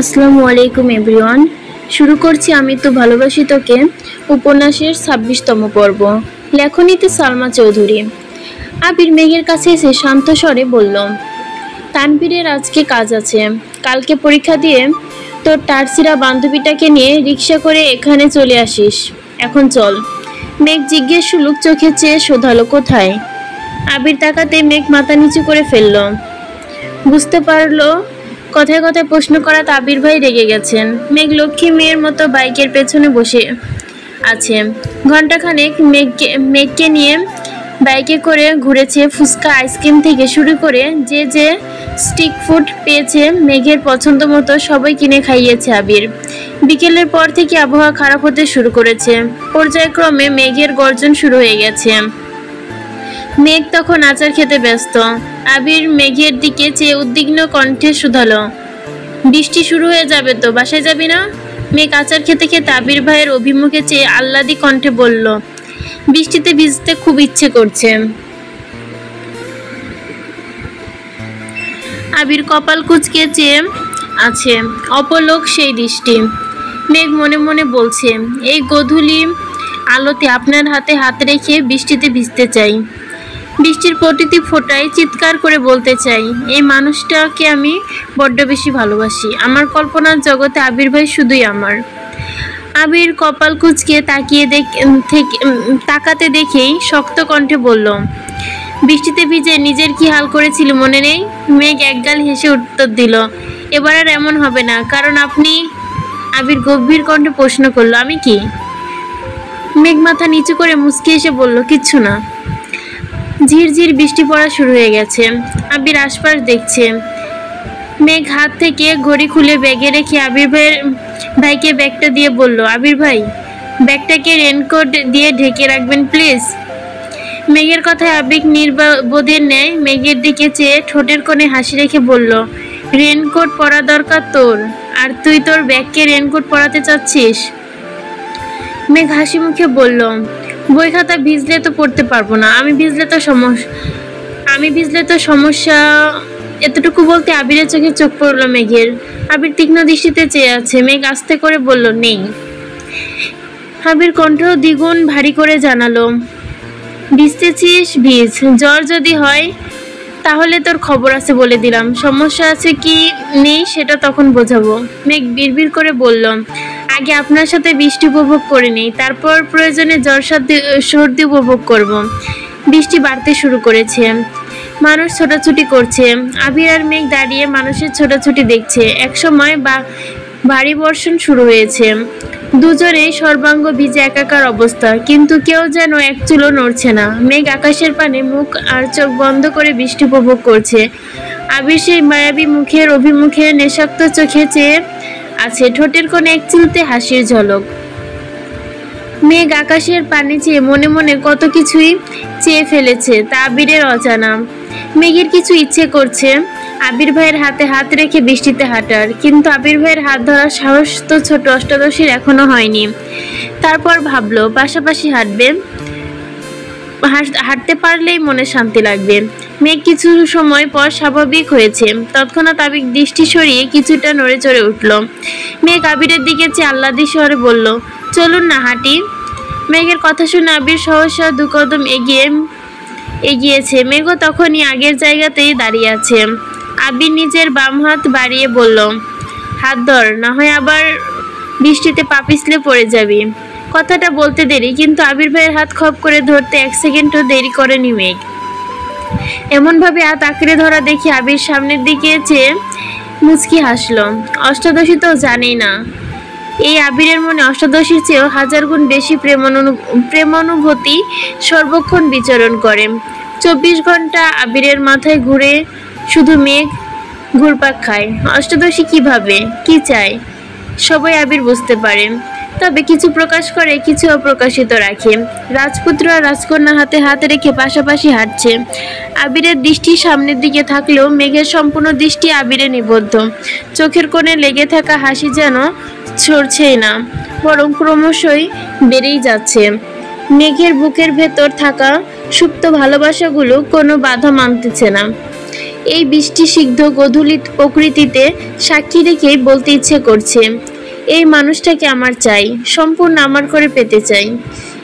আসসালামু আলাইকুম এভরিওয়ান। শুরু করছি আমি তো ভালোবাসি তোকে উপন্যাসের ২৬তম পর্ব। লেখনীতে সালমা চৌধুরী। আবির মেঘের কাছে এসে শান্ত স্বরে বলল, তানভীরের আজকে কাজ আছে, কালকে পরীক্ষা দিয়ে তোর টার্সিরা বান্ধবীটাকে নিয়ে রিক্সা করে এখানে চলে আসিস। এখন চল। মেঘ জিজ্ঞেস সুলুক চোখে চেয়ে শোধালো, কোথায়? আবির তাকাতে মেঘ মাথা নিচু করে ফেলল। বুঝতে পারলো কথায় কথায় প্রশ্ন করা আবির ভাই রেগে গেছেন। মেঘ লক্ষ্মী মেয়ের মতো বাইকের পেছনে বসে আছে। ঘন্টাখানেক মেঘকে নিয়ে বাইকে করে ঘুরেছে। ফুচকা, আইসক্রিম থেকে শুরু করে যে যে স্ট্রিট ফুড পেয়েছে মেঘের পছন্দ মতো সবাই কিনে খাইয়েছে আবির। বিকেলের পর থেকে আবহাওয়া খারাপ হতে শুরু করেছে। পর্যায়ক্রমে মেঘের গর্জন শুরু হয়ে গেছে। মেঘ তখন আচার খেতে ব্যস্ত। আবির মেঘের দিকে চেয়ে উদ্বিগ্ন কণ্ঠে শুধালো, বৃষ্টি শুরু হয়ে যাবে তো, বাসায় যাবি না? মেঘ আচার খেতে খেতে আবির ভাইয়ের অভিমুখে চেয়ে আহ্লাদি কণ্ঠে বলল, বৃষ্টিতে ভিজতে খুব ইচ্ছে করছে। আবির কপাল কুঁচকে চেয়ে আছে, অপলক সেই দৃষ্টি। মেঘ মনে মনে বলছে, এই গোধূলি আলোতে আপনার হাতে হাত রেখে বৃষ্টিতে ভিজতে চাই। বৃষ্টির প্রতিটি ফোঁটায় চিৎকার করে বলতে চাই, এই মানুষটাকে আমি বড্ড বেশি ভালোবাসি। আমার কল্পনার জগতে আবির ভাই শুধুই আমার। আবির কপাল কুঁচকে তাকাতে দেখেই শক্ত কণ্ঠে বলল, বৃষ্টিতে ভিজে নিজের কি হাল করেছিল মনে নেই? মেঘ একগাল হেসে উত্তর দিল, এবার আর এমন হবে না, কারণ আপনি। আবির গম্ভীর কণ্ঠে প্রশ্ন করলো, আমি কি? মেঘ মাথা নিচু করে মুচকি এসে বলল, কিচ্ছু না। ঝিরঝির বৃষ্টি পড়া শুরু হয়ে গেছে। আবির আশপাশ দেখছে। মেঘ হাত থেকে ঘড়ি খুলে ব্যাগে রেখে আবির ভাইকে ব্যাগটা দিয়ে বলল, আবির ভাই, ব্যাগটাকে রেনকোট দিয়ে ঢেকে রাখবেন প্লিজ। মেঘের কথায় আবেগ নির্বোধের ন্যায় মেঘের দিকে চেয়ে ঠোঁটের কোণে হাসি রেখে বলল, রেনকোট পরা দরকার তোর, আর তুই তোর ব্যাগকে রেনকোট পরাতে চাচ্ছিস? মেঘ হাসি মুখে বলল, বই খাতা ভিজলে তো পড়তে পারবো না, আমি ভিজলে তো সমস্যা। এতটুকু বলতে আবিরের চোখে চোখ পড়লো মেঘের। আবির তীক্ষ্ণ দৃষ্টিতে চেয়ে আছে। মেঘ আস্তে করে বলল, নেই। আবির কণ্ঠ দ্বিগুণ ভারী করে জানালো, ভিজতেছিস ভিজ, জ্বর যদি হয় তাহলে তোর খবর আছে বলে দিলাম, সমস্যা আছে কি নেই সেটা তখন বোঝাবো। মেঘ বিড়বিড় করে বলল, আগে আপনার সাথে বৃষ্টি উপভোগ করে নিই, তারপর প্রয়োজনে জ্বর সর্দি উপভোগ করব। বৃষ্টি বাড়তে শুরু করেছে। মানুষ ছোটাছুটি করছে। আবির আর মেঘ দাঁড়িয়ে মানুষের ছোটাছুটি দেখছে। একসময় ভারী বর্ষণ শুরু হয়েছে। দুজনেই সর্বাঙ্গ ভিজে একাকার অবস্থা, কিন্তু কেউ যেন এক চুলও নড়ছে না। মেঘ আকাশের পানে মুখ আর চোখ বন্ধ করে বৃষ্টি উপভোগ করছে। আবির সেই মায়াবী মুখের অভিমুখে নেশাক্ত চোখে চেয়ে আছে, ঠোঁটের কোণে এক চিলতে হাসির ঝলক। মেঘ আকাশের পানে চেয়ে মনে মনে কত কিছুই চেয়ে ফেলেছে, তা আবিরের অজানা। মেঘের কিছু ইচ্ছে করছে আবির ভাইয়ের হাতে হাত রেখে বৃষ্টিতে হাঁটার, কিন্তু আবির ভাইয়ের হাত ধরার সাহস তো ছোট অষ্টাদশীর এখনো হয়নি। তারপর ভাবলো পাশাপাশি হাঁটতে পারলেই মনে শান্তি লাগবে। মেঘ কিছু সময় পর স্বাভাবিক হয়েছে। তৎক্ষণাৎ আবির দৃষ্টি সরিয়ে কিছুটা নড়ে চড়ে উঠল। মেঘ আবিরের দিকে চেয়ে আহ্লাদি স্বরে বলল, চলুন না হাঁটি। মেঘের কথা শুনে আবির সহসা দু কদম এগিয়েছে। মেঘও তখনই আগের জায়গাতেই দাঁড়িয়ে আছে। আবির নিজের বাম হাত বাড়িয়ে বলল, হাত ধর, না হয় আবার বৃষ্টিতে পা পিছলে পড়ে যাবি। কথাটা বলতে দেরি, কিন্তু আবির ভাইয়ের হাত খপ করে ধরতে এক সেকেন্ডও দেরি করেনি মেঘ। এমনভাবে হাত আঁকড়ে ধরা দেখে আবির সামনের দিকে চেয়ে মুচকি হাসল। অষ্টাদশী তো জানেই না, এই আবিরের মনে অষ্টাদশীর চেয়েও হাজার গুণ বেশি প্রেমানুভূতি সর্বক্ষণ বিচরণ করে। 24 ঘন্টা আবিরের মাথায় ঘুরে শুধু মেঘ ঘুরপাক খায়। অষ্টাদশী কিভাবে কি চায় সবাই আবির বুঝতে পারে, তবে কিছু প্রকাশ করে, কিছু অপ্রকাশিত রাখে। রাজপুত্র আর রাজকন্যা হাতে হাত রেখে পাশাপাশি হাঁটছে। আবিরের দৃষ্টি সামনের দিকে থাকলেও মেঘের সম্পূর্ণ দৃষ্টি আবিরে নিবদ্ধ। চোখের কোণে লেগে থাকা হাসি যেন ছড়ছেই না, বরং ক্রমশই বেড়েই যাচ্ছে। মেঘের বুকের ভেতর থাকা সুপ্ত ভালোবাসাগুলো কোনো বাধা মানতেছে না। এই বৃষ্টি সিগ্ধ গধূলি প্রকৃতিতে সাক্ষী রেখেই বলতে ইচ্ছে করছে, এই মানুষটাকে আমার চাই, সম্পূর্ণ আমার করে পেতে চাই।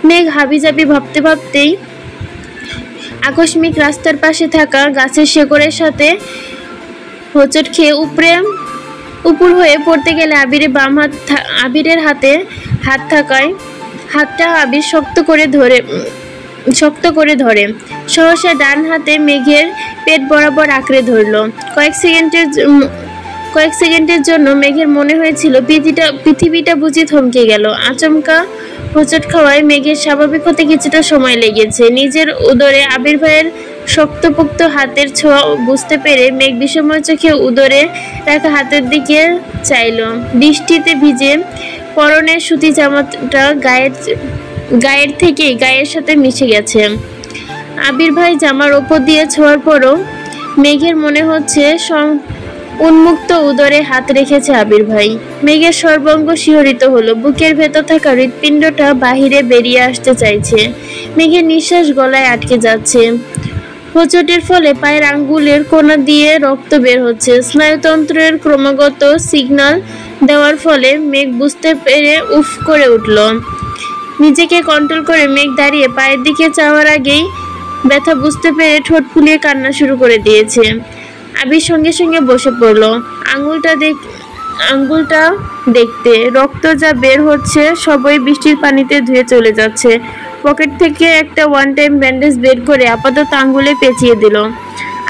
মেঘ হাবিজাবি ভাবতে ভাবতেই আকস্মিক রাস্তার পাশে থাকা গাছের শেকড়ের সাথে হোঁচট খেয়ে উপর হয়ে পড়তে গেলে আবিরের হাতে হাত থাকায় হাতটা আবির শক্ত করে ধরে সহসা ডান হাতে মেঘের পেট বরাবর আঁকড়ে ধরল। কয়েক সেকেন্ডের জন্য মেঘের মনে হয়েছিল পৃথিবীটা বুঝি থমকে গেল। আচমকা হোঁচট খাওয়ায় মেঘের স্বাভাবিক হতে কিছুটা সময় লেগেছে। নিজের উদরে আবির ভাইয়ের শক্তপোক্ত হাতের ছোঁয়া বুঝতে পেরে মেঘ বিষময় চোখে উদরে রাখা হাতের দিকে চাইল। বৃষ্টিতে ভিজে পরনের সুতি জামাটা গায়ের থেকে গায়ের সাথে মিশে গেছে। আবির ভাই জামার ওপর দিয়ে ছোঁয়ার পরও মেঘের মনে হচ্ছে উন্মুক্ত উদরে হাত রেখেছে আবির ভাই। মেঘের সর্বাঙ্গ শিহরিত হলো, বুকের ভেতর থাকা হৃৎপিণ্ডটা বাহিরে বেরিয়ে আসতে চাইছে। মেঘের নিঃশ্বাস গলায় আটকে যাচ্ছে। হোঁচটের ফলে পায়ের আঙ্গুলের কোণা দিয়ে রক্ত বের হচ্ছে। স্নায়ুতন্ত্রের ক্রমাগত সিগন্যাল দেওয়ার ফলে মেঘ বুঝতে পেরে উফ করে উঠল। নিজেকে কন্ট্রোল করে মেঘ দাঁড়িয়ে পায়ের দিকে চাওয়ার আগেই ব্যথা বুঝতে পেরে ঠোঁট ফুলিয়ে কান্না শুরু করে দিয়েছে। আবির সঙ্গে সঙ্গে বসে পড়ল। আঙ্গুলটা দেখতে রক্ত যা বের হচ্ছে সবই বৃষ্টির পানিতে ধুয়ে চলে যাচ্ছে। পকেট থেকে একটা ওয়ান টাইম ব্যান্ডেজ বের করে আপাতত আঙ্গুলে পেঁচিয়ে দিল।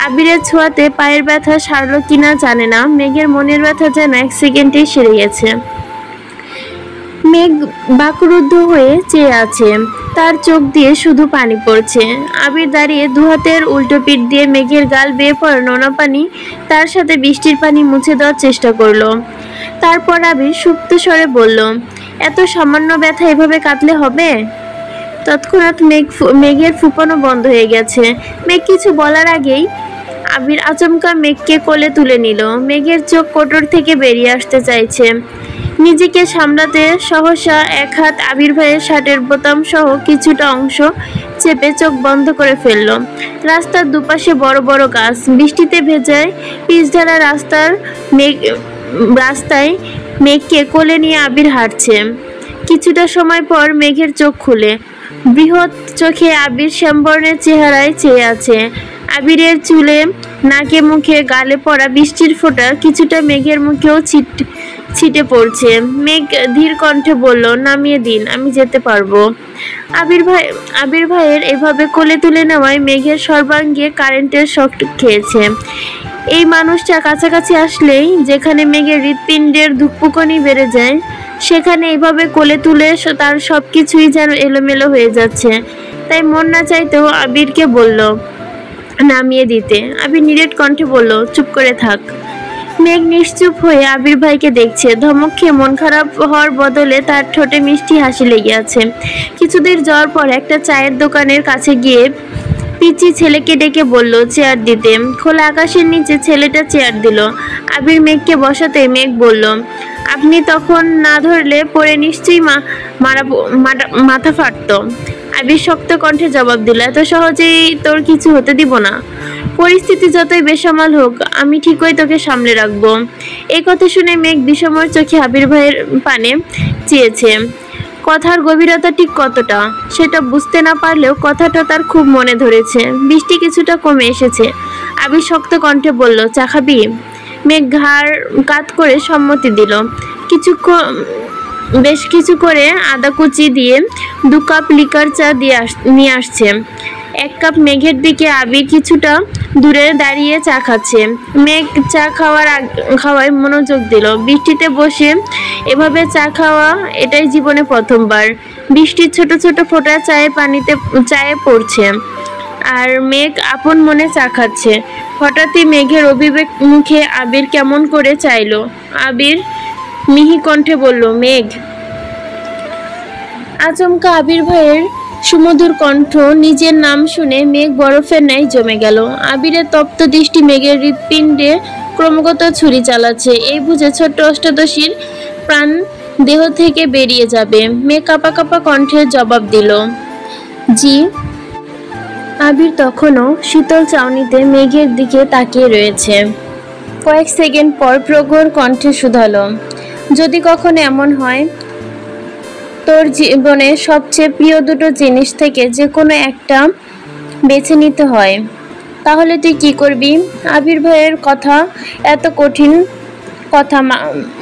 আবিরের ছোঁয়াতে পায়ের ব্যথা সারল কিনা জানে না, মেঘের মনের ব্যথা যেন 1 সেকেন্ডেই সেরে গেছে। মেঘ বাকরুদ্ধ হয়ে চেয়ে আছে, তার চোখ দিয়ে শুধু পানি পড়ছে। আবির দাঁড়িয়ে দুহাতের উল্টো পিঠ দিয়ে মেঘের গাল বেয়ে পড়া নোনা পানি তার সাথে বৃষ্টির পানি মুছে দেওয়ার চেষ্টা করলো। তারপর আবির সুপ্ত স্বরে বলল, এত সামান্য ব্যথা এভাবে কাটলে হবে? তৎক্ষণাৎ মেঘের ফুপানো বন্ধ হয়ে গেছে। মেঘ কিছু বলার আগেই আবির আচমকা মেঘকে কোলে তুলে নিল। মেঘের চোখ কোটর থেকে বেরিয়ে আসতে চাইছে। নিজেকে সামলাতে সহসা এক হাত আবির ভাইয়ের শার্টের বোতাম সহ কিছুটা অংশ চেপে চোখ বন্ধ করে ফেলল। রাস্তার দুপাশে বড় বড় গাছ, বৃষ্টিতে ভেজায় পিচঢালা রাস্তায় মেঘকে কোলে নিয়ে আবির হাঁটছে। কিছুটা সময় পর মেঘের চোখ খুলে বৃহৎ চোখে আবির শ্যামবর্ণের চেহারায় চেয়ে আছে। আবিরের চুলে, নাকে, মুখে, গালে পড়া বৃষ্টির ফোঁটা কিছুটা মেঘের মুখেও ছিটে পড়ছে। মেঘ ধীর কণ্ঠে বলল, নামিয়ে দিন, আমি যেতে পারবো। আবির ভাইয়ের এভাবে কোলে তুলে নেওয়ায় মেঘের সর্বাঙ্গে কারেন্টের শক খেয়েছে। এই মানুষটা কাছাকাছি আসলেই যেখানে মেঘের হৃৎপিণ্ডের ধুকপুকনি বেড়ে যায়, সেখানে এইভাবে কোলে তুলে তার সবকিছুই যেন এলোমেলো হয়ে যাচ্ছে। তাই মন না চাইতেও আবিরকে বলল নামিয়ে দিতে। আবির নিরেট কণ্ঠে বলল, চুপ করে থাক। মেঘ নিশ্চুপ হয়ে আবির ভাইকে দেখছে। ধমক খেয়ে মন খারাপ হওয়ার বদলে তার ঠোঁটে মিষ্টি হাসি লেগে আছে। কিছুদূর যাওয়ার পর একটা চায়ের দোকানের কাছে গিয়ে পিচি ছেলেকে ডেকে বলল চেয়ার দিতে। খোলা আকাশের নিচে ছেলেটা চেয়ার দিল। আবির মেঘকে বসাতে মেঘ বলল, আপনি তখন না ধরলে পরে নিশ্চয়ই মাথা ফাটত। আবির শক্ত কণ্ঠে জবাব দিল, এত সহজেই তোর কিছু হতে দিব না। পরিস্থিতি যতই বেসামাল হোক, আমি ঠিকই তোকে সামলে রাখবো। এই কথা শুনে মেঘ বিষময় চোখে আবির ভাইয়ের পানে চেয়েছে। কথার গভীরতা ঠিক কতটা সেটা বুঝতে না পারলেও কথাটা তার খুব মনে ধরেছে। বৃষ্টি কিছুটা কমে এসেছে। আবির শক্ত কণ্ঠে বলল, চা খাবি? মেঘ ঘাড় কাত করে সম্মতি দিল। বেশ কিছু করে আদা কুচি দিয়ে 2 কাপ লিকার চা নিয়ে আসছে। 1 কাপ মেঘের দিকে আবির কিছুটা দূরে দাঁড়িয়ে চা খাচ্ছে। মেঘ চা খাওয়ায় মনোযোগ দিল। বৃষ্টিতে বসে এভাবে চা খাওয়া এটাই জীবনে প্রথমবার। বৃষ্টির ছোট ছোট ফোঁটা চায়ে পড়ছে আর মেঘ আপন মনে চা খাচ্ছে। হঠাৎই মেঘের অভিবেক মুখে আবির কেমন করে চাইলো। আবির মিহি কণ্ঠে বলল, মেঘ। আচমকা আবির ভাইয়ের সুমধুর কণ্ঠ, নিজের নাম শুনে মেঘ বরফের ন্যায় জমে গেল। আবিরের তপ্ত দৃষ্টি মেঘের হৃৎপিণ্ডে ক্রমাগত ছুরি চালাচ্ছে। এই বুঝে ছোট্ট অষ্টাদশীর প্রাণ দেহ থেকে বেরিয়ে যাবে। মেঘ কাঁপা কাঁপা কণ্ঠে জবাব দিল, জি। আবির তখনও শীতল চাউনিতে মেঘের দিকে তাকিয়ে রয়েছে। কয়েক সেকেন্ড পর প্রখর কণ্ঠে শুধালো, যদি কখনো এমন হয় তোর জীবনে সবচেয়ে প্রিয় দুটো জিনিস থেকে যে কোনো একটা বেছে নিতে হয়, তাহলে তুই কি করবি? আবির ভাইয়ের কথা এত কঠিন কথা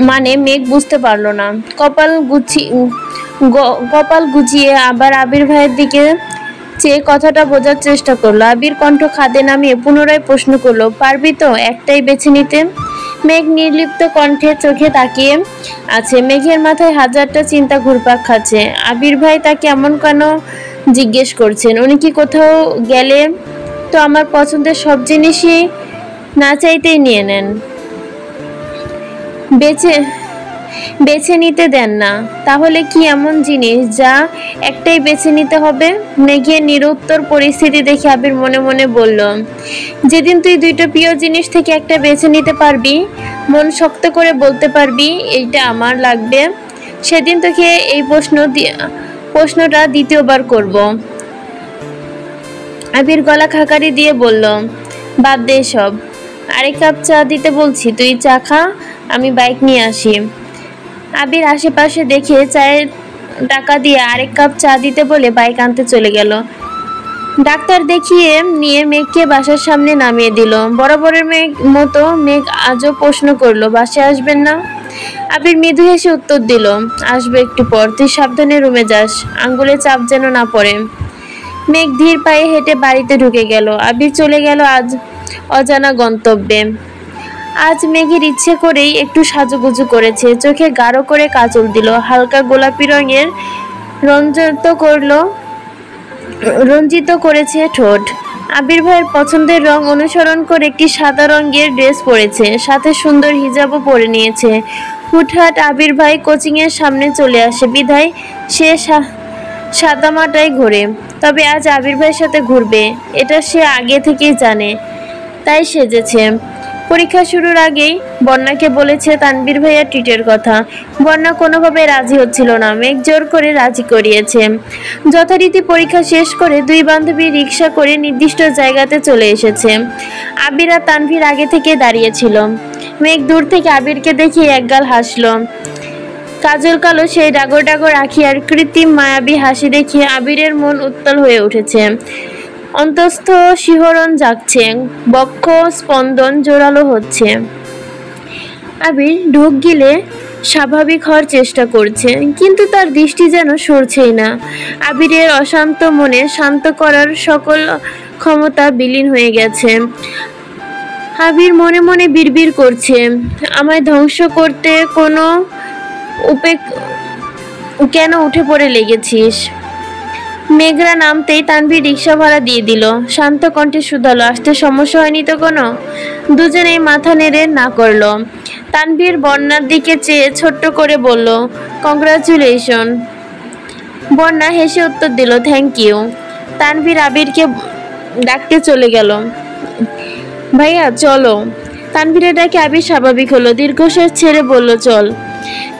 মানে মেঘ বুঝতে পারলো না। কপাল গুছিয়ে আবার আবির ভাইয়ের দিকে চেয়ে কথাটা বোঝার চেষ্টা করলো। আবির কণ্ঠ খাদে নামিয়ে পুনরায় প্রশ্ন করলো, পারবি তো একটাই বেছে নিতে? মেঘ নির্লিপ্ত কণ্ঠে চোখে তাকিয়ে আছে। মেঘের মাথায় হাজারটা চিন্তা ঘুরপাক খাচ্ছে। আবির ভাই তাকে এমন কেন জিজ্ঞেস করছেন? উনি কি কোথাও গেলে তো আমার পছন্দের সব জিনিসই না চাইতেই নিয়ে নেন? বেছে নিতে দেন না, তাহলে কি এমন জিনিস যা একটাই বেছে নিতে হবে? মেঘের নিরুত্তর পরিস্থিতি দেখে আবির মনে মনে বলল, যেদিন তুই দুইটা প্রিয় জিনিস থেকে একটা বেছে নিতে পারবি, মন শক্ত করে বলতে পারবি এইটা আমার লাগবে, সেদিন তোকে এই প্রশ্নটা দ্বিতীয়বার করব। আবির গলা খাকারি দিয়ে বলল, বাদ দে সব, আরেক কাপ চা দিতে বলছি, তুই চা খা, আমি বাইক নিয়ে আসি। আবির আশেপাশে দেখে চায়ের টাকা দিয়ে আরেক কাপ চা দিতে বলে বাইক আনতে চলে গেল। ডাক্তার দেখিয়ে নিয়ে মেঘকে বাসার সামনে নামিয়ে দিল। বরাবরের মতো মেঘ আজও প্রশ্ন করলো, বাসায় আসবেন না? আবির মৃদু হেসে উত্তর দিল, আসবে একটু পর, তুই সাবধানে রুমে যাস, আঙ্গুলে চাপ যেন না পড়ে। মেঘ ধীর পায়ে হেঁটে বাড়িতে ঢুকে গেল। আবির চলে গেল আজ অজানা গন্তব্যে। আজ মেঘের ইচ্ছে করেই একটু সাজুগুজু করেছে। চোখে গাঢ় করে কাজল দিল, হালকা গোলাপি রঙের রঞ্জিত করেছে ঠোঁট। আবির ভাইয়ের পছন্দের রং অনুসরণ করে একটি সাদা রঙের ড্রেস পরেছে, সাথে সুন্দর হিজাবও পরে নিয়েছে। হুটহাট আবির ভাই কোচিং এর সামনে চলে আসে বিধায় সে সাদামাটায় ঘোরে। তবে আজ আবির ভাইয়ের সাথে ঘুরবে এটা সে আগে থেকেই জানে, তাই সেজেছে। পরীক্ষা শুরুর আগেই বন্যাকে বলেছে তানভীর ভাইয়া ট্রিটের কথা। বন্যা কোনোভাবে রাজি হচ্ছিল না, মেঘ জোর করে রাজি করিয়েছে। যথারীতি পরীক্ষা শেষ করে দুই বান্ধবী রিক্সা করে নির্দিষ্ট জায়গাতে চলে এসেছে। আবির আর তানভীর আগে থেকে দাঁড়িয়েছিল। মেঘ দূর থেকে আবিরকে দেখে একগাল হাসলো। কাজল কালো সেই ডাগর ডাগর আঁখি আর কৃত্রিম মায়াবী হাসি দেখে আবিরের মন উত্তাল হয়ে উঠেছে। অন্তস্থ শিহরণ জাগছে, বক্ষ স্পন্দন জোরালো হচ্ছে। আবির ঢোক গিলে স্বাভাবিক হওয়ার চেষ্টা করছে, কিন্তু তার দৃষ্টি যেন সরছেই না। আবিরের অশান্ত মনে শান্ত করার সকল ক্ষমতা বিলীন হয়ে গেছে। আবির মনে মনে বিড়বিড় করছে, আমায় ধ্বংস করতে কেন উঠে পড়ে লেগেছিস? মেঘরা নামতেই তানভীর রিক্সা ভাড়া দিয়ে দিল। শান্ত কণ্ঠে শুধালো, আসতে সমস্যা হয়নি তো কোনো? দুজনেই মাথা নেড়ে না করলো। তানভীর বন্যার দিকে চেয়ে ছোট্ট করে বলল, কংগ্রাচুলেশন। বন্যা হেসে উত্তর দিল, থ্যাংক ইউ। তানভীর আবিরকে ডাকতে চলে গেল, ভাইয়া চলো। তানভীরের ডাকে আবির স্বাভাবিক হলো, দীর্ঘশ্বাস ছেড়ে বলল, চল।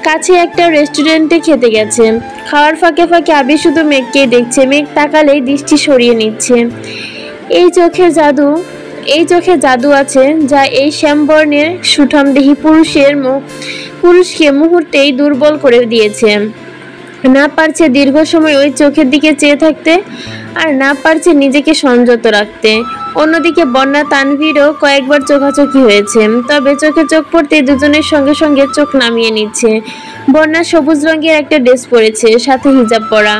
কাছে একটা রেস্টুরেন্টে খেতে গেছে। খাওয়ার ফাঁকে ফাঁকে আবির শুধু মেঘকেই দেখছে। মেঘ তাকালেই দৃষ্টি সরিয়ে নিচ্ছে। এই চোখে জাদু আছে যা এই শ্যামবর্ণের সুঠামদেহী পুরুষকে মুহূর্তেই দুর্বল করে দিয়েছে। না পারছে দীর্ঘ সময় ওই চোখের দিকে চেয়ে থাকতে, আর না পারছে নিজেকে সংযত রাখতে। অন্যদিকে বন্যা তানভীরও কয়েকবার চোখাচোখি হয়েছে, তবে চোখে চোখ পড়তে দুজনের সঙ্গে সঙ্গে চোখ নামিয়ে নিচ্ছে। বন্যা সবুজ রঙের একটা ড্রেস পরেছে, সাথে হিজাব পরা।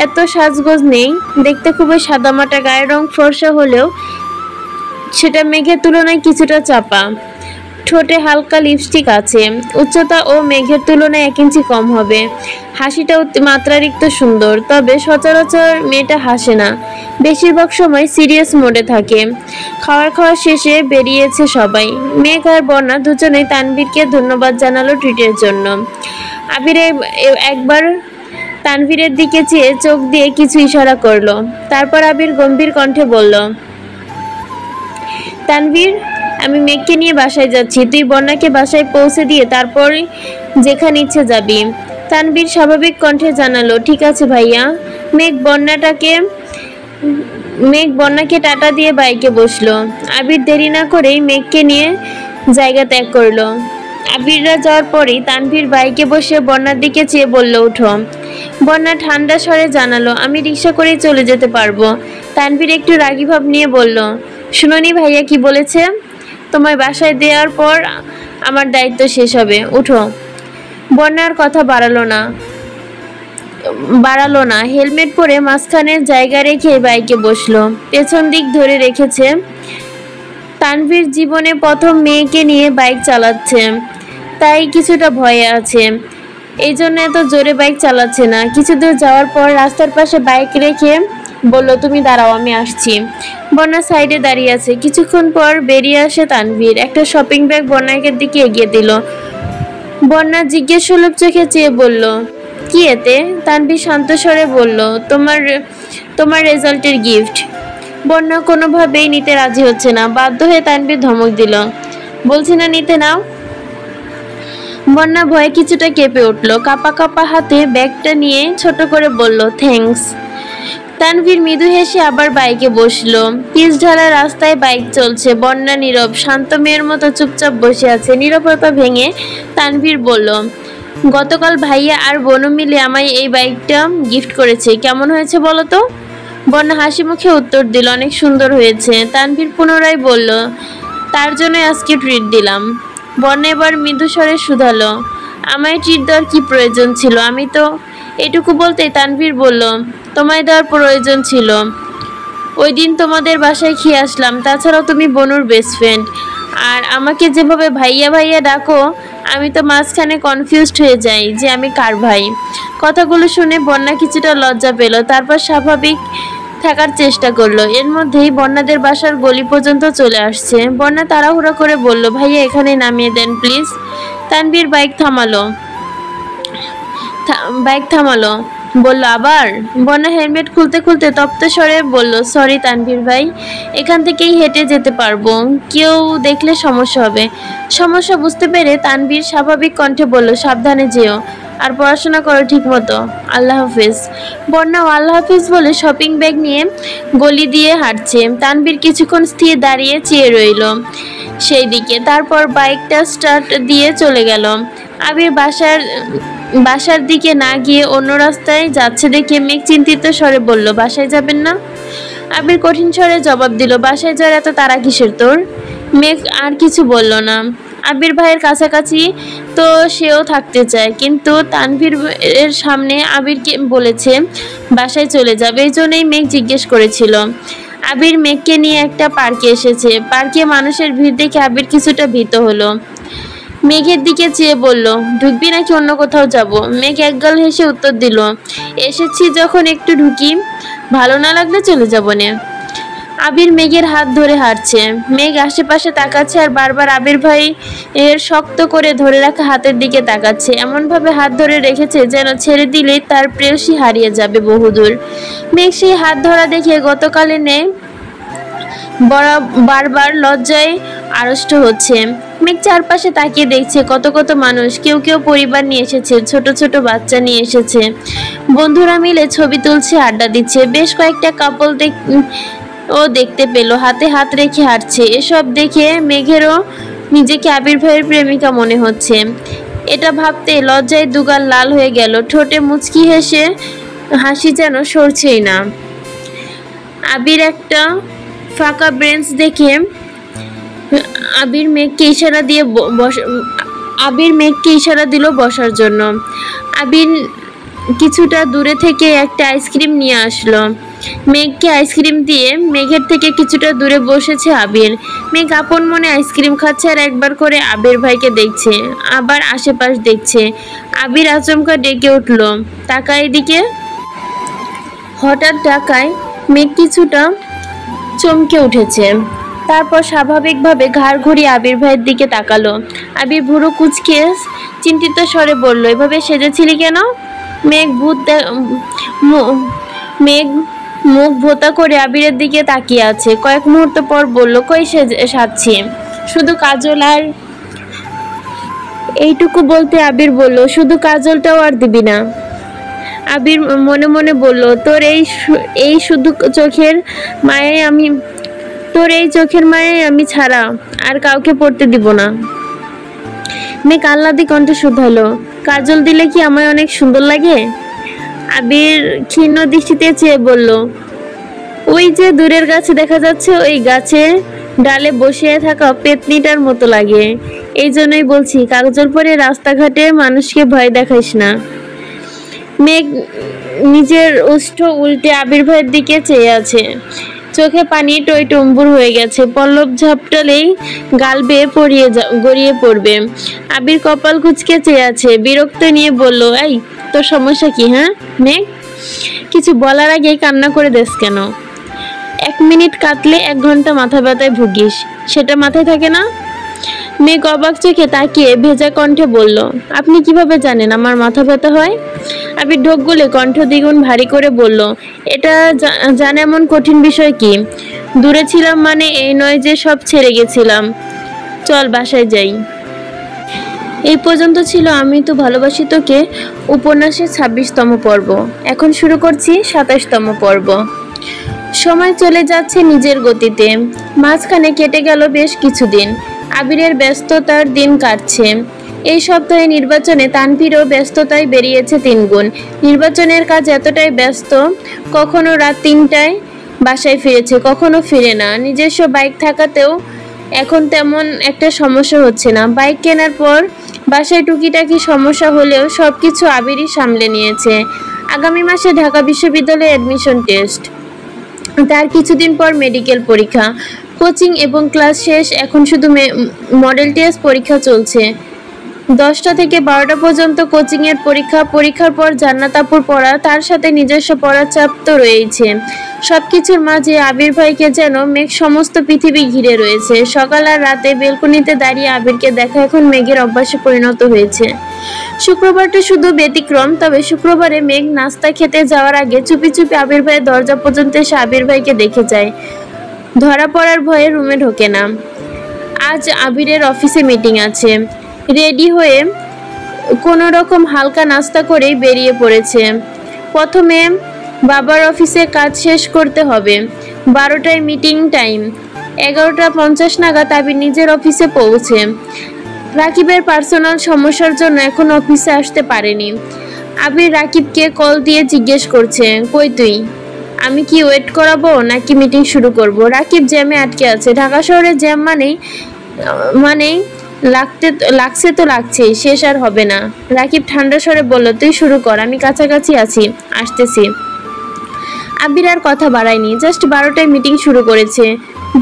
এত সাজগোজ নেই, দেখতে খুবই সাদামাটা। গায়ের রং ফর্সা হলেও সেটা মেঘের তুলনায় কিছুটা চাপা। ঠোঁটে হালকা লিপস্টিক আছে। উচ্চতা ও মেঘের তুলনায় 1 ইঞ্চি কম হবে। হাসিটাও মাত্রাতিরিক্ত সুন্দর, তবে সচরাচর মেয়েটা হাসে না, বেশিরভাগ সময় সিরিয়াস মোডে থাকে। খাওয়া শেষে বেরিয়েছে সবাই। মেঘ আর বন্যা দুজনেই তানভীরকে ধন্যবাদ জানালো ট্রিটের জন্য। আবির একবার তানভীরের দিকে চেয়ে চোখ দিয়ে কিছু ইশারা করলো। তারপর আবির গম্ভীর কণ্ঠে বলল, তানভীর, আমি মেঘকে নিয়ে বাসায় যাচ্ছি, তুই বন্যাকে বাসায় পৌঁছে দিয়ে তারপর যেখানে ইচ্ছে যাবি। তানভীর স্বাভাবিক কণ্ঠে জানালো, ঠিক আছে ভাইয়া। মেঘ বন্যাটাকে মেঘ বন্যাকে টাটা দিয়ে বাইকে বসলো। আবির দেরি না করেই মেঘকে নিয়ে জায়গা ত্যাগ করলো। আবিররা যাওয়ার পরেই তানভীর বাইকে বসে বন্যার দিকে চেয়ে বলল, উঠো। বন্যা ঠান্ডা স্বরে জানালো, আমি রিক্সা করেই চলে যেতে পারবো। তানভীর একটু রাগী ভাব নিয়ে বলল, শুনোনি ভাইয়া কি বলেছে? তোমায় বাসায় দেওয়ার পর আমার দায়িত্ব শেষ হবে, উঠো। বন্যার কথা বাড়ালো না। হেলমেট পরে মাঝখানের জায়গা রেখে বাইকে বসলো। পেছন দিক ধরে রেখেছে। তানভীর জীবনে প্রথম মেয়েকে নিয়ে বাইক চালাচ্ছে, তাই কিছুটা ভয়ে আছে। এই জন্য এত জোরে বাইক চালাচ্ছে না। কিছু দূর যাওয়ার পর রাস্তার পাশে বাইক রেখে বলল, তুমি দাঁড়াও, আমি আসছি। বন্যা সাইডে দাঁড়িয়ে আছে। কিছুক্ষণ পর বেরিয়ে আসে তানভীর। একটা শপিং ব্যাগ বন্যাকের দিকে এগিয়ে দিল। বন্যা জিজ্ঞেস সুলভ চোখে চেয়ে বলল, কি এতে? তানভীর শান্ত স্বরে বলল, তোমার রেজাল্টের গিফট। বন্যা কোনোভাবেই নিতে রাজি হচ্ছে না। বাধ্য হয়ে তানভীর ধমক দিল, বলছি না নিতে নাও। বন্যা ভয়ে কিছুটা কেঁপে উঠল। কাপা কাপা হাতে ব্যাগটা নিয়ে ছোট করে বলল, থ্যাঙ্কস। তানভীর মৃদু হেসে আবার বাইকে বসলো। পিচ ঢালা রাস্তায় বাইক চলছে। বন্যা নীরব, শান্ত মেয়ের মতো চুপচাপ বসে আছে। নীরবতা ভেঙে তানভীর বলল, গতকাল ভাইয়া আর বোনু মিলে আমায় এই বাইকটা গিফট করেছে, কেমন হয়েছে বলো তো? বন্যা হাসি মুখে উত্তর দিল, অনেক সুন্দর হয়েছে। তানভীর পুনরায় বলল, তার জন্য আজকে ট্রিট দিলাম। বন্যা এবার মৃদু স্বরে শুধালো, আমায় ট্রিট দেওয়ার কি প্রয়োজন ছিল? আমি তো এটুকু বলতেই তানভীর বলল, তোমায় দেওয়ার প্রয়োজন ছিল। ওই দিন তোমাদের বাসায় খেয়ে আসলাম। তাছাড়াও তুমি বনুর বেস্ট ফ্রেন্ড, আর আমাকে যেভাবে ভাইয়া ভাইয়া ডাকো, আমি তো মাঝখানে কনফিউজড হয়ে যাই যে আমি কার ভাই। কথাগুলো শুনে বন্যা কিছুটা লজ্জা পেল। তারপর স্বাভাবিক থাকার চেষ্টা করলো। এর মধ্যেই বন্যাদের বাসার গলি পর্যন্ত চলে আসছে। বন্যা তাড়াহুড়া করে বলল, ভাইয়া এখানে নামিয়ে দেন প্লিজ। তানভীর বাইক থামালো। বলল, আবার? বন্যা হেলমেট খুলতে খুলতে তপ্ত স্বরে বলল, সরি তানভীর ভাই, এখান থেকেই হেঁটে যেতে পারবো, কেউ দেখলে সমস্যা হবে। সমস্যা বুঝতে পেরে তানভীর স্বাভাবিক কণ্ঠে বলল, সাবধানে যেও, আর পড়াশোনা করো ঠিক মতো, আল্লাহ হাফিজ। বন্যাও আল্লাহ হাফিজ বলে শপিং ব্যাগ নিয়ে গলি দিয়ে হাঁটছে। তানভীর কিছুক্ষণ স্থির দাঁড়িয়ে চেয়ে রইল সেই দিকে। তারপর বাইকটা স্টার্ট দিয়ে চলে গেল। আবির বাসার দিকে না গিয়ে অন্য রাস্তায় যাচ্ছে দেখে মেঘ চিন্তিত স্বরে বলল, বাসায় যাবেন না? আবির কঠিন স্বরে জবাব দিল, বাসায় যাওয়ার এত তাড়া কিসের তোর? মেঘ আর কিছু বলল না। আবির ভাইয়ের কাছাকাছি তো সেও থাকতে চায়, কিন্তু তানভীর এর সামনে আবিরকে বলেছে বাসায় চলে যাবে। এই জন্যই মেঘ জিজ্ঞেস করেছিল। আবির মেঘকে নিয়ে একটা পার্কে এসেছে। পার্কে মানুষের ভিড় দেখে আবির কিছুটা ভীত হলো। মেঘের দিকে চেয়ে বলল, ঢুকবি নাকি অন্য কোথাও যাব? মেঘ একগাল হেসে উত্তর দিল, এসেছি যখন একটু ঢুকি, ভালো না লাগলে চলে যাব না। আবির মেঘের হাত ধরে হাঁটছে। মেঘ আশেপাশে তাকাচ্ছে আর বারবার আবির ভাই এর শক্ত করে ধরে রাখা হাতের দিকে তাকাচ্ছে। এমনভাবে হাত ধরে রেখেছে যেন ছেড়ে দিলেই তার প্রেয়সী হারিয়ে যাবে বহুদূর। মেঘ সেই হাত ধরা দেখে গতকালে নেই বারবার লজ্জায় আড়ষ্ট হচ্ছে। মেঘ চারপাশে তাকিয়ে দেখছে কত কত মানুষ, কেউ কেউ পরিবার নিয়ে এসেছে, ছোট ছোট বাচ্চা নিয়ে এসেছে। বন্ধুরা মিলে ছবি তুলছে, আড্ডা দিচ্ছে। বেশ কয়েকটা কাপল দেখতে পেল হাতে হাত রেখে হাঁটছে। এসব দেখে মেঘেরও নিজেকে আবির ভাইয়ের প্রেমিকা মনে হচ্ছে। এটা ভাবতে লজ্জায় দুগাল লাল হয়ে গেল। ঠোঁটে মুচকি হেসে হাসি যেন সরছেই না। আবির একটা ফাঁকা বেঞ্চ দেখে আবির মেঘকে ইশারা দিল বসার জন্য। আবির কিছুটা দূরে থেকে একটা আইসক্রিম নিয়ে আসলো। মেঘকে আইসক্রিম দিয়ে মেঘের থেকে কিছুটা দূরে বসেছে আবির। মেঘ আপন মনে আইসক্রিম খাচ্ছে আর একবার করে আবির ভাইকে দেখছে, আবার আশেপাশ দেখছে। আবির আচমকা ডেকে উঠল, তাকায় এদিকে। হঠাৎ ডাকায় মেঘ কিছুটা চমকে উঠেছে। তারপর স্বাভাবিকভাবে ঘাড় ঘুরিয়ে আবির ভাইয়ের দিকে তাকালো। আবির ভুরু কুঁচকে চিন্তিত স্বরে বলল, এভাবে সেজেছিলি কেন? মেঘ মুখ ভোতা করে আবিরের দিকে তাকিয়ে আছে। কয়েক মুহূর্ত পর বলল, কই সাজছি, শুধু কাজল আর। এইটুকু বলতে আবির বলল, শুধু কাজলটাও আর দিবি না? আবির মনে মনে বলল, এই শুধু চোখের মায়ায় আমি তোর এই চোখের মায়ায় আমি ছাড়া আর কাউকে পড়তে দিব না। মেঘ আহ্লাদে কণ্ঠে শুধালো, কাজল দিলে কি আমায় অনেক সুন্দর লাগে? আবির ক্ষীণ দৃষ্টিতে চেয়ে বলল, ওই যে দূরের গাছে দেখা যাচ্ছে, ওই গাছের ডালে বসে থাকা পেতনিটার মতো লাগে। এই জন্যই বলছি, কাগজল পরে রাস্তাঘাটে মানুষকে ভয় দেখাইস না। মেঘ নিজের ওষ্ঠ উল্টে আবির ভাইয়ের দিকে চেয়ে আছে, চোখে পানি টইটুম্বুর হয়ে গেছে। পল্লব ঝাপটালেই গাল বেয়ে গড়িয়ে পড়বে। আবির কপাল কুঁচকে চেয়ে আছে, বিরক্ত নিয়ে বলল, এই তোর সমস্যা কি? হ্যাঁ মেঘ, কিছু বলার আগে কান্না করে দেস কেন? 1 মিনিট কাটলে 1 ঘন্টা মাথা ব্যথায় ভুগিস, সেটা মাথায় থাকে না? মেঘ অবাক চোখে তাকিয়ে ভেজা কণ্ঠে বলল, আপনি কিভাবে জানেন আমার মাথা ব্যথা হয়? আবির ঢোক গলে কণ্ঠ দ্বিগুণ ভারী করে বলল, এটা জানা এমন কঠিন বিষয় কি? দূরে ছিলাম মানে এই নয় যে সব ছেড়ে গেছিলাম। চল বাসায় যাই। এই পর্যন্ত ছিল আমি তো ভালোবাসি তোকে উপন্যাসের 26তম পর্ব। এখন শুরু করছি 27তম পর্ব। সময় চলে যাচ্ছে নিজের গতিতে। মাঝখানে কেটে গেল বেশ কিছুদিন। আবিরের ব্যস্ততার দিন কাটছে। এই সপ্তাহে নির্বাচনে তানভীরও ব্যস্ততায় বেরিয়েছে 3 গুণ। নির্বাচনের কাজ এতটাই ব্যস্ত, কখনো রাত 3টায় বাসায় ফিরেছে, কখনো ফিরে না। নিজস্ব বাইক থাকাতেও এখন তেমন একটা সমস্যা হচ্ছে না। বাইক কেনার পর বাসায় টুকিটাকি সমস্যা হলেও সবকিছু আবিরই সামলে নিয়েছে। আগামী মাসে ঢাকা বিশ্ববিদ্যালয়ে অ্যাডমিশন টেস্ট, তার কিছুদিন পর মেডিকেল পরীক্ষা, কোচিং এবং ক্লাস শেষ। এখন শুধু মডেল টেস্ট পরীক্ষা চলছে। 10টা থেকে 12টা পর্যন্ত কোচিংয়ের পরীক্ষা। পরীক্ষার পর জান্নাত আপুর পড়া, তার সাথে নিজস্ব পড়ার চাপ তো রয়েছে। সবকিছুর মাঝে আবির ভাইকে যেন মেঘ সমস্ত পৃথিবী ঘিরে রয়েছে। সকাল আর রাতে বেলকনিতে দাঁড়িয়ে আবিরকে দেখা এখন মেঘের অভ্যাসে পরিণত হয়েছে। শুক্রবারটা শুধু ব্যতিক্রম। তবে শুক্রবারে মেঘ নাস্তা খেতে যাওয়ার আগে চুপি চুপি আবির ভাইয়ের দরজা পর্যন্ত এসে আবির ভাইকে দেখে যায়। ধরা পড়ার ভয়ে রুমে ঢোকে না। আজ আবিরের অফিসে মিটিং আছে। রেডি হয়ে কোনো রকম হালকা নাস্তা করেই বেরিয়ে পড়েছে। প্রথমে বাবার অফিসে কাজ শেষ করতে হবে। 12টায় মিটিং টাইম। 11টা 50 নাগাদ আবির নিজের অফিসে পৌঁছে। রাকিবের পার্সোনাল সমস্যার জন্য এখন অফিসে আসতে পারেনি। আবির রাকিবকে কল দিয়ে জিজ্ঞেস করছে, কই তুই? আমি কি ওয়েট করাবো নাকি মিটিং শুরু করব? রাকিব জ্যামে আটকে আছে। ঢাকা শহরে জ্যাম মানেই লাগছে তো লাগছেই, শেষ আর হবে না। রাকিব ঠান্ডা স্বরে বলল, তুই শুরু কর, আমি কাছাকাছি আছি, আসতেছি। আবির আর কথা বাড়ায়নি। জাস্ট 12টায় মিটিং শুরু করেছে।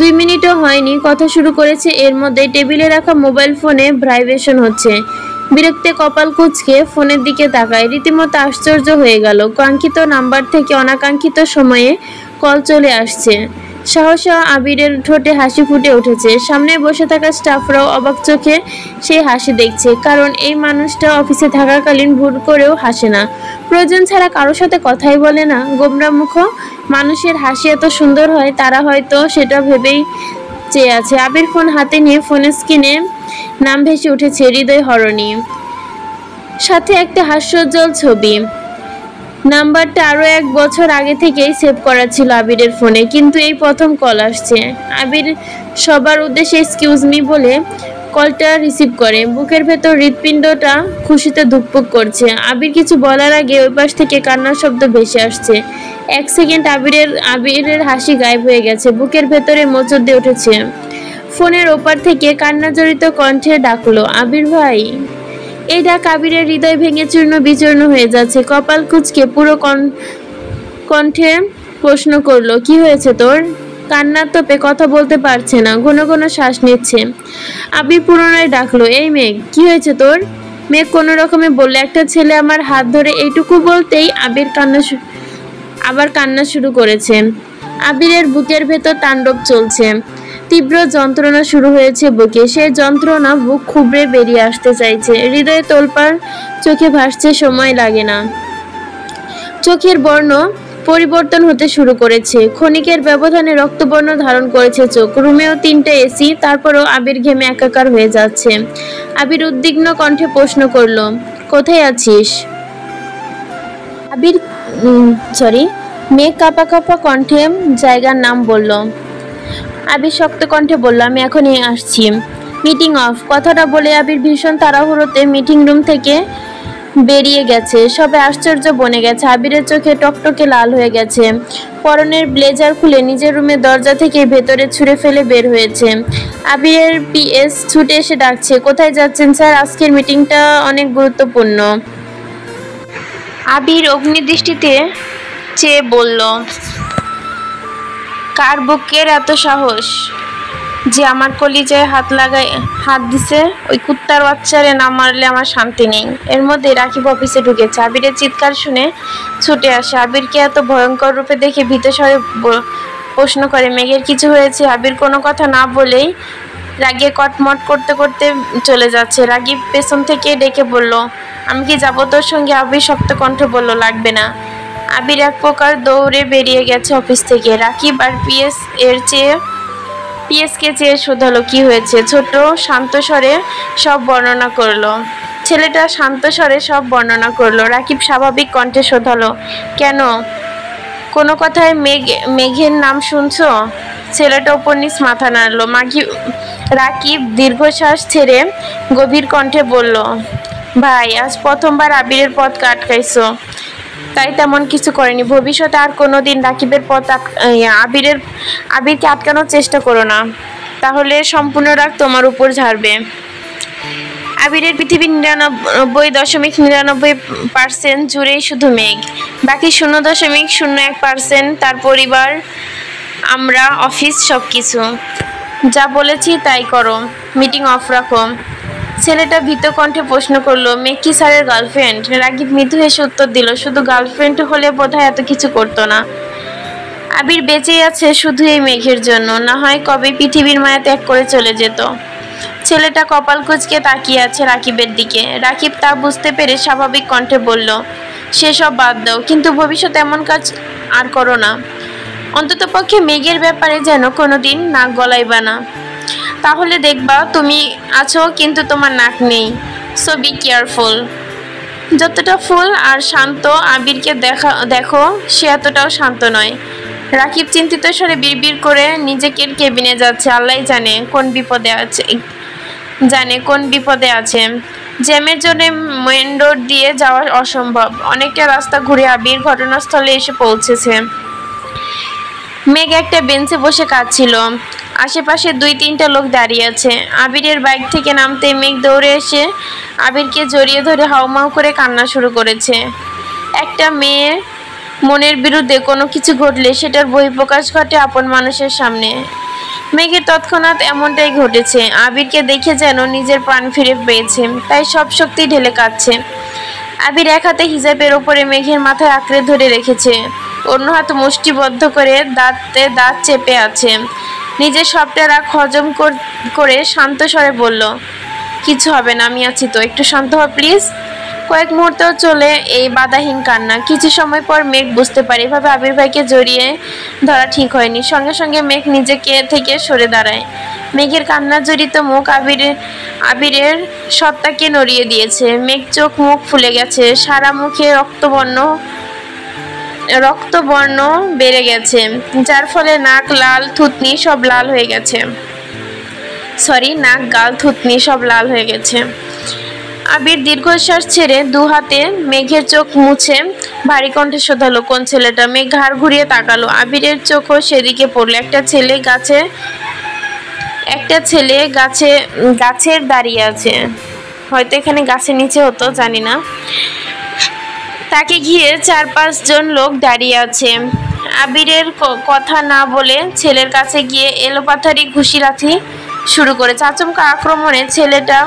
2 মিনিটও হয়নি কথা শুরু করেছে। এর মধ্যে টেবিলে রাখা মোবাইল ফোনে ভাইব্রেশন হচ্ছে। বিরক্তে কপাল কুঁচকে ফোনের দিকে তাকায়। রীতিমতো আশ্চর্য হয়ে গেল। কাঙ্ক্ষিত নাম্বার থেকে অনাকাঙ্ক্ষিত সময়ে কল চলে আসছে। সহসা আবিরের ঠোঁটে হাসি ফুটে উঠেছে। সামনে বসে থাকা স্টাফরাও অবাক চোখে সেই হাসি দেখছে, কারণ এই মানুষটা অফিসে থাকাকালীন ভুল করেও হাসে না, প্রয়োজন ছাড়া কারোর সাথে কথাই বলে না। গোমরা মুখ মানুষের হাসি এত সুন্দর হয়, তারা হয়তো সেটা ভেবেই চেয়ে আছে। আবির ফোন হাতে নিয়ে ফোনের স্ক্রিনে নাম ভেসে উঠেছে, হৃদয় হরণী, সাথে একটা হাস্যোজ্জ্বল ছবি। নাম্বারটা আরো 1 বছর আগে থেকেই সেভ করা ছিল আবিরের ফোনে, কিন্তু এই প্রথম কল আসছে। আবির সবার উদ্দেশ্যে এক্সকিউজ মি বলে কলটা রিসিভ করে। বুকের ভেতর হৃৎপিণ্ডটা খুশিতে ধুকপুক করছে। আবির কিছু বলার আগে ওই পাশ থেকে কান্নার শব্দ ভেসে আসছে। 1 সেকেন্ড আবিরের হাসি গায়েব হয়ে গেছে। বুকের ভেতরে মোচড় দিয়ে উঠেছে। ফোনের ওপার থেকে কান্না জড়িত কণ্ঠে ডাকলো, আবির ভাই। এই ডাক আবিরের হৃদয় ভেঙে চূর্ণ বিচূর্ণ হয়ে যাচ্ছে। কপাল কুঁচকে পুরো কণ্ঠে প্রশ্ন করলো, কি হয়েছে তোর? কান্নার তোপে কথা বলতে পারছে না, ঘন ঘন শ্বাস নিচ্ছে। আবির পুনরায় ডাকলো, এই মেঘ, কি হয়েছে তোর? মেঘ কোনো রকমে বললো, একটা ছেলে আমার হাত ধরে। এইটুকু বলতেই আবার কান্না শুরু করেছে। আবিরের বুকের ভেতর তাণ্ডব চলছে। তীব্র যন্ত্রণা শুরু হয়েছে বুকে। সেই যন্ত্রণা বুক খুবড়ে বেরিয়ে আসতে চাইছে। হৃদয়ে তোলপাড়, চোখে ভাসছে, সময় লাগে না। চোখের বর্ণ পরিবর্তন হতে শুরু করেছে। ক্ষণিকের ব্যবধানে রক্তবর্ণ ধারণ করেছে চোখ। রুমেও 3টে এসি, তারপরও আবির ঘেমে একাকার হয়ে যাচ্ছে। আবির উদ্বিগ্ন কণ্ঠে প্রশ্ন করলো, কোথায় আছিস? আবির সরি মেঘ কাঁপা কাঁপা কণ্ঠে জায়গার নাম বলল। আবির শক্ত কণ্ঠে বলল, আমি এখনই আসছি। Meeting of. কথাটা বলে আবির ভীষণ তাড়াহুড়োতে মিটিং রুম থেকে বেরিয়ে গেছে। সবে আশ্চর্য বনে গেছে। আবিরের চোখে টকটকে লাল হয়ে গেছে। পরনের ব্লেজার খুলে নিজের রুমের দরজা থেকে ভেতরে ছুঁড়ে ফেলে বের হয়েছে। আবিরের পিএস ছুটে এসে ডাকছে, কোথায় যাচ্ছেন স্যার? আজকের মিটিংটা অনেক গুরুত্বপূর্ণ। আবির অগ্নিদৃষ্টিতে চেয়ে বলল, কার বুকের এত সাহস যে আমার কলিজায় হাত দিছে? ওই কুত্তার বাচ্চারে না মারলে আমার শান্তি নেই। এর মধ্যে রাকিব অফিসে ঢুকেছে। আবিরের চিৎকার শুনে ছুটে আসে। আবিরকে এত ভয়ঙ্কর রূপে দেখে ভীত স্বরে প্রশ্ন করে, মেঘের কিছু হয়েছে? আবির কোনো কথা না বলেই রাগে কটমট করতে করতে চলে যাচ্ছে। রাকিব পেছন থেকে ডেকে বলল, আমি কি যাবো তোর সঙ্গে? আবির শক্ত কণ্ঠে বলল, লাগবে না। আবির এক প্রকার দৌড়ে বেরিয়ে গেছে অফিস থেকে। রাকিব আর পিএসকে চেয়ে শোধালো, কি হয়েছে? ছোট শান্ত স্বরে সব বর্ণনা করলো। ছেলেটা শান্ত স্বরে সব বর্ণনা করলো। রাকিব স্বাভাবিক কণ্ঠে শোধালো, কেন? কোনো কথায় মেঘের নাম শুনছো? ছেলেটা উপর নিচ মাথা নাড়লো। রাকিব দীর্ঘশ্বাস ছেড়ে গভীর কণ্ঠে বলল, ভাই, আজ প্রথমবার আবিরের পথ আটকাইছো, তাই তেমন কিছু করেনি। ভবিষ্যতে আর কোনোদিন রাকিবের পথ আবিরকে আটকানোর চেষ্টা করো না, তাহলে সম্পূর্ণ রাগ তোমার উপর ঝাড়বে। আবিরের পৃথিবীর 99.99% জুড়েই শুধু মেঘ, বাকি 0.01% তার পরিবার, আমরা, অফিস, সবকিছু। যা বলেছি তাই করো, মিটিং অফ রাখো। ছেলেটা ভীত কণ্ঠে প্রশ্ন করলো, মেঘ কি স্যারের গার্লফ্রেন্ড? রাকিব মৃদু হেসে উত্তর দিল, শুধু গার্লফ্রেন্ড হলে বোধহয় এত কিছু করতো না। আবির বেঁচে আছে শুধু এই মেঘের জন্য, না হয় কবে পৃথিবীর মায়া ত্যাগ করে চলে যেত। ছেলেটা কপাল কুঁচকে তাকিয়ে আছে রাকিবের দিকে। রাকিব তা বুঝতে পেরে স্বাভাবিক কণ্ঠে বলল, সেসব বাদ দাও, কিন্তু ভবিষ্যতে এমন কাজ আর করো না। অন্ততপক্ষে মেঘের ব্যাপারে যেন কোনোদিন নাক গলাইবা না, তাহলে দেখবা তুমি আছো কিন্তু তোমার নাক নেই। So be careful. যতটা ফুল আর শান্ত আবিরকে দেখো, সে এতটাও শান্ত নয়। রাকিব চিন্তিত স্বরে বিড়বিড় করে নিজেকে কেবিনে যাচ্ছে। আল্লাহ জানে কোন বিপদে আছে। জ্যামের জন্য মেন রোড দিয়ে যাওয়া অসম্ভব। অনেকটা রাস্তা ঘুরে আবির ঘটনাস্থলে এসে পৌঁছেছে। মেঘ একটা বেঞ্চে বসে কাঁদছিল। আশেপাশে 2-3টা লোক দাঁড়িয়ে আছে। আবিরের বাইক থেকে নামতে মেঘ দৌড়ে এসে আবিরকে জড়িয়ে ধরে হাউমাউ করে কান্না শুরু করেছে। একটা মেয়ে মনের বিরুদ্ধে কোনো কিছু ঘটলে সেটার বহিঃপ্রকাশ ঘটে আপন মানুষের সামনে। মেঘের তৎক্ষণাৎ এমনটাই ঘটেছে। আবিরকে দেখে যেন নিজের প্রাণ ফিরে পেয়েছে, তাই সব শক্তি ঢেলে কাঁদছে। আবির এক হাতে হিজাবের ওপরে মেঘের মাথায় আঁকড়ে ধরে রেখেছে, অন্য হাত মুষ্টিবদ্ধ করে দাঁতে দাঁত চেপে আছে। নিজের সবটা রাগ হজম করে শান্ত স্বরে বলল, কিছু হবে না, আমি আছি তো, একটু শান্ত হ প্লিজ। কয়েক মুহূর্ত চলে এই বাধাহীন কান্না। কিছু সময় পর মেঘ বুঝতে পারে এভাবে আবির ভাইকে জড়িয়ে ধরা ঠিক হয়নি। সঙ্গে সঙ্গে মেঘ নিজেকে থেকে সরে দাঁড়ায়। মেঘের কান্না জড়িত মুখ আবিরের সত্তাকে নড়িয়ে দিয়েছে। মেঘ চোখ মুখ ফুলে গেছে, সারা মুখে রক্তবর্ণ বেড়ে গেছে, যার ফলে নাক লাল থুতনি সব লাল হয়ে গেছে। নাক গাল থুতনি সব লাল হয়ে গেছে। আবির দীর্ঘশ্বাস ছেড়ে 2 হাতে মেঘের চোখ মুছে ভারী কণ্ঠে শোধালো, কোন ছেলেটা? মেঘ ঘাড় ঘুরিয়ে তাকালো। আবিরের চোখও সেদিকে পড়লো। একটা ছেলে গাছের দাঁড়িয়ে আছে, হয়তো এখানে গাছের নিচে হতো, জানি না। তাকে ঘিরে 4-5 জন লোক দাঁড়িয়ে আছে। আবিরের কথা না বলে ছেলের কাছে গিয়ে এলোপাথারি ঘুষিলাথি শুরু করেছে। আচমকা আক্রমণে ছেলেটা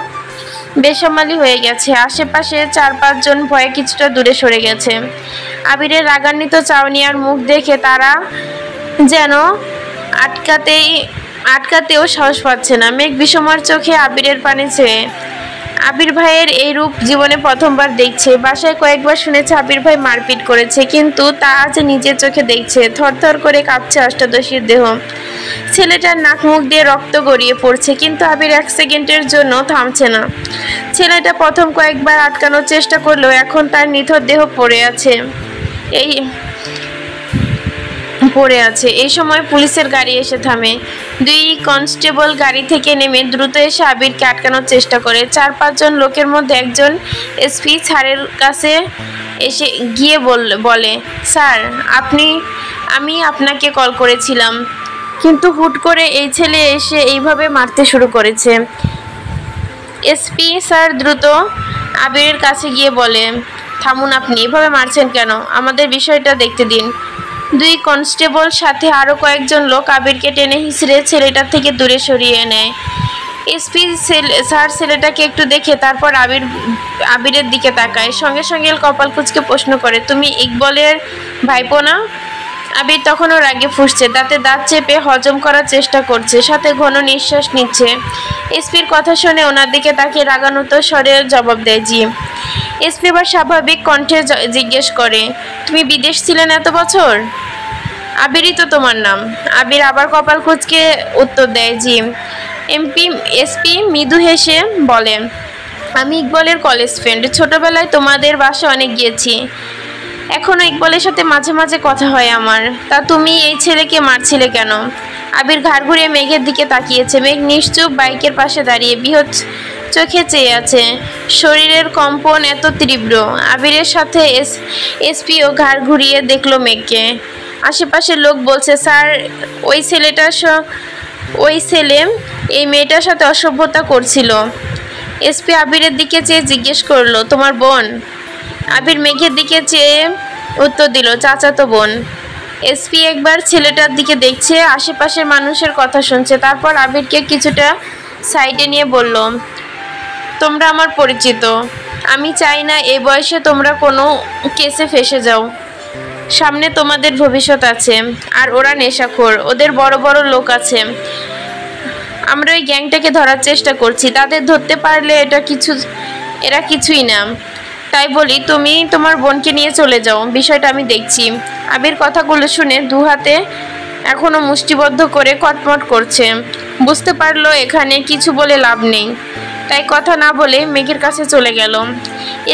বেসামালি হয়ে গেছে। আশেপাশে 4-5 জন ভয়ে কিছুটা দূরে সরে গেছে। আবিরের রাগান্বিত চাউনি আর মুখ দেখে তারা যেন আটকাতেও সাহস পাচ্ছে না। মেঘ বিষমর চোখে আবিরের পানে চেয়ে। আবির ভাইয়ের এই রূপ জীবনে প্রথমবার দেখছে। বাসায় কয়েকবার শুনেছে আবির ভাই মারপিট করেছে, কিন্তু তা আজ নিজের চোখে দেখছে। থরথর করে কাঁপছে অষ্টাদশীর দেহ। ছেলেটার নাক মুখ দিয়ে রক্ত গড়িয়ে পড়ছে, কিন্তু আবির 1 সেকেন্ডের জন্য থামছে না। ছেলেটা প্রথম কয়েকবার আটকানোর চেষ্টা করলেও এখন তার নিথর দেহ পড়ে আছে। এই পড়ে আছে। এই সময় পুলিশের গাড়ি এসে থামে। দুই কনস্টেবল গাড়ি থেকে নেমে দ্রুত এসে আবিরকে আটকানোর চেষ্টা করে। 4-5 জন লোকের মধ্যে একজন এসপি স্যারের কাছে এসে গিয়ে বলে, স্যার আমি আপনাকে কল করেছিলাম, কিন্তু হুট করে এই ছেলে এসে এইভাবে মারতে শুরু করেছে। এসপি স্যার দ্রুত আবিরের কাছে গিয়ে বলে, থামুন, আপনি এভাবে মারছেন কেন? আমাদের বিষয়টা দেখতে দিন। দুই কনস্টেবল সাথে আরও কয়েকজন লোক আবিরকে টেনে হিঁচড়ে ছেলেটার থেকে দূরে সরিয়ে নেয়। এসপি স্যার ছেলেটাকে একটু দেখে তারপর আবিরের দিকে তাকায়। সঙ্গে সঙ্গে কপাল কুঁচকে প্রশ্ন করে, তুমি ইকবলের ভাইপো না? আবির তখনও রাগে ফুঁসছে, দাঁতে দাঁত চেপে হজম করার চেষ্টা করছে, সাথে ঘন নিঃশ্বাস নিচ্ছে। এসপির কথা শুনে ওনার দিকে তাকিয়ে রাগান্বিত স্বরে জবাব দেয়, জি। এসপি আবার স্বাভাবিক কণ্ঠে জিজ্ঞেস করে, তুমি বিদেশ ছিলেন এত বছর? আবিরই তো তোমার নাম। আবির আবার কপাল কুঁচকে উত্তর দেয়, জি। এসপি মৃদু হেসে বলে, আমি ইকবলের কলেজ ফ্রেন্ড, ছোটবেলায় তোমাদের বাসা অনেক গিয়েছি, এখনও ইকবলের সাথে মাঝে মাঝে কথা হয় আমার। তা তুমি এই ছেলেকে মারছিলে কেন? আবির ঘাড় ঘুরিয়ে মেঘের দিকে তাকিয়েছে। মেঘ নিশ্চুপ বাইকের পাশে দাঁড়িয়ে বৃহৎ চোখে চেয়ে আছে, শরীরের কম্পন এত তীব্র। আবিরের সাথে এসপিও ঘাড় ঘুরিয়ে দেখলো মেঘকে। আশেপাশের লোক বলছে, স্যার ওই ছেলে এই মেয়েটার সাথে অসভ্যতা করছিল। এসপি আবিরের দিকে চেয়ে জিজ্ঞেস করলো, তোমার বোন? আবির মেঘের দিকে চেয়ে উত্তর দিল, চাচাতো বোন। এসপি একবার ছেলেটার দিকে দেখছে, আশেপাশের মানুষের কথা শুনছে, তারপর আবিরকে কিছুটা সাইডে নিয়ে বলল, তোমরা আমার পরিচিত, আমি চাই না এই বয়সে তোমরা কোনো কেসে ফেসে যাও। সামনে তোমাদের ভবিষ্যৎ আছে, আর ওরা নেশাখোর, ওদের বড় বড় লোক আছে। আমরা ওই গ্যাংটাকে ধরার চেষ্টা করছি, তাদের ধরতে পারলে এরা কিছুই না। তাই বলি, তুমি তোমার বোনকে নিয়ে চলে যাও, বিষয়টা আমি দেখছি। আবির কথাগুলো শুনে দু হাতে এখনো মুষ্টিবদ্ধ করে কটমট করছে। বুঝতে পারলো এখানে কিছু বলে লাভ নেই, তাই কথা না বলে মেঘের কাছে চলে গেল।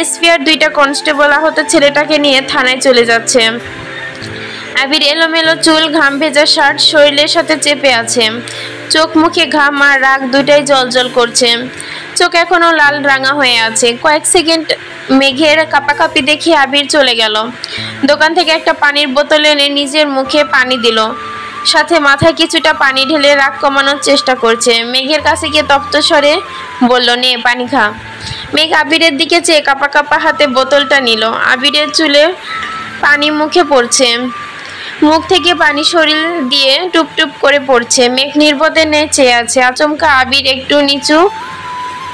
এসপি আর 2টা কনস্টেবল আহত ছেলেটাকে নিয়ে থানায় চলে যাচ্ছে। আবির এলোমেলো চুল, ঘাম ভেজা শার্ট শরীরের সাথে চেপে আছে, চোখ মুখে ঘাম আর রাগ দুইটাই জলজল করছে। চোখ এখনো লাল রাঙা হয়ে আছে। কয়েক সেকেন্ড মেঘের কাঁপাকাঁপি দেখে আবির চলে গেল। দোকান থেকে একটা পানির বোতল এনে নিজের মুখে পানি দিল, সাথে মাথায় কিছুটা পানি ঢেলে রাগ কমানোর চেষ্টা করছে। মেঘের কাছে গিয়ে তপ্ত স্বরে বলল, নে পানি খা। মেঘ আবিরের দিকে চেয়ে কাঁপা কাঁপা হাতে বোতলটা নিল। আবিরের চুলে পানি মুখে পড়ছে, মুখ থেকে পানি শরীর দিয়ে টুপটুপ করে পড়ছে। মেঘ নির্বোধের ন্যায় চেয়ে আছে। আচমকা আবির একটু নিচু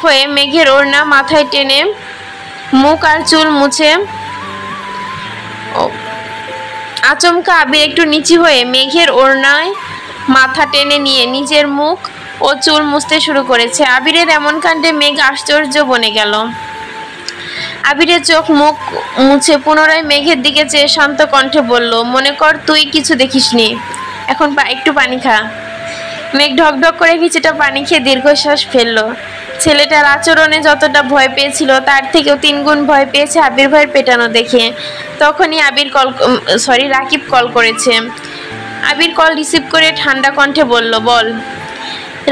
হয়ে মেঘের ওড়না মাথায় টেনে মুখ আর চুল মুছে মেঘের ওড়নায় মাথা টেনে নিয়ে নিজের মুখ ও চুল মুছতে শুরু করেছে। আবিরের এমন কাণ্ডে মেঘ আশ্চর্য বনে গেল। আবিরের চোখ মুখ মুছে পুনরায় মেঘের দিকে চেয়ে শান্ত কণ্ঠে বলল, মনে কর তুই কিছু দেখিসনি, এখন একটু পানি খা। মেঘ ঢকঢক করে কিছুটা পানি খেয়ে দীর্ঘশ্বাস ফেললো। ছেলেটার আচরণে যতটা ভয় পেয়েছিল তার থেকেও 3 গুণ ভয় পেয়েছে আবির ভাইয়ের পেটানো দেখে। তখনই রাকিব কল করেছে। আবির কল রিসিভ করে ঠান্ডা কণ্ঠে বলল, বল।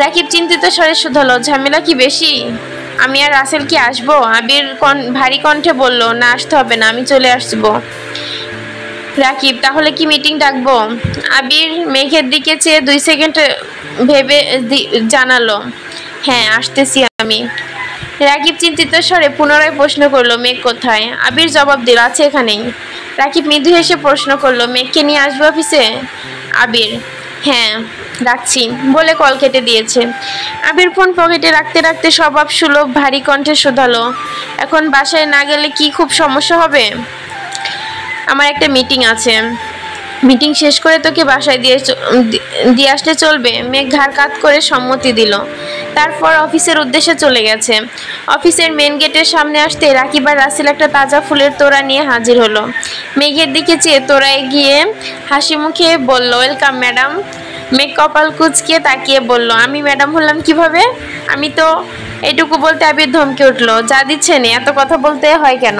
রাকিব চিন্তিত স্বরে শুধালো, ঝামেলা কি বেশি? আমি আর রাসেল কি আসবো? আবির ভারী কণ্ঠে বলল, না, আসতে হবে না, আমি চলে আসবো। রাকিব, তাহলে কি মিটিং ডাকবো? আবির মেঘের দিকে চেয়ে 2 সেকেন্ড ভেবে জানালো, হ্যাঁ, আসতেছি আমি। রাকিব চিন্তিত স্বরে পুনরায় প্রশ্ন করলো, মেঘ কোথায়? আবির জবাব দিল, আছে এখানেই। রাকিব মৃদু হেসে প্রশ্ন করলো, মেঘকে নিয়ে আসবো অফিসে? আবির, হ্যাঁ, রাখছি বলে কল কেটে দিয়েছে। আবির ফোন পকেটে রাখতে রাখতে স্বভাব সুলভ ভারী কণ্ঠে শুধালো, এখন বাসায় না গেলে কি খুব সমস্যা হবে? আমার একটা মিটিং আছে, মিটিং শেষ করে তোকে বাসায় দিয়ে আসলে চলবে? মেঘ ঘাড় কাত করে সম্মতি দিল। তারপর অফিসের উদ্দেশ্যে চলে গেছে। অফিসের মেন গেটের সামনে আসতে রাকিব আর রাসেল একটা তাজা ফুলের তোড়া নিয়ে হাজির হলো। মেঘের দিকে চেয়ে তোড়া এগিয়ে হাসি মুখে বলল, ওয়েলকাম ম্যাডাম। মেঘ কপাল কুঁচকে তাকিয়ে বলল, আমি ম্যাডাম হলাম কিভাবে? আমি তো, এটুকু বলতে আবির ধমকে উঠলো, যা দিচ্ছেন, এত কথা বলতে হয় কেন?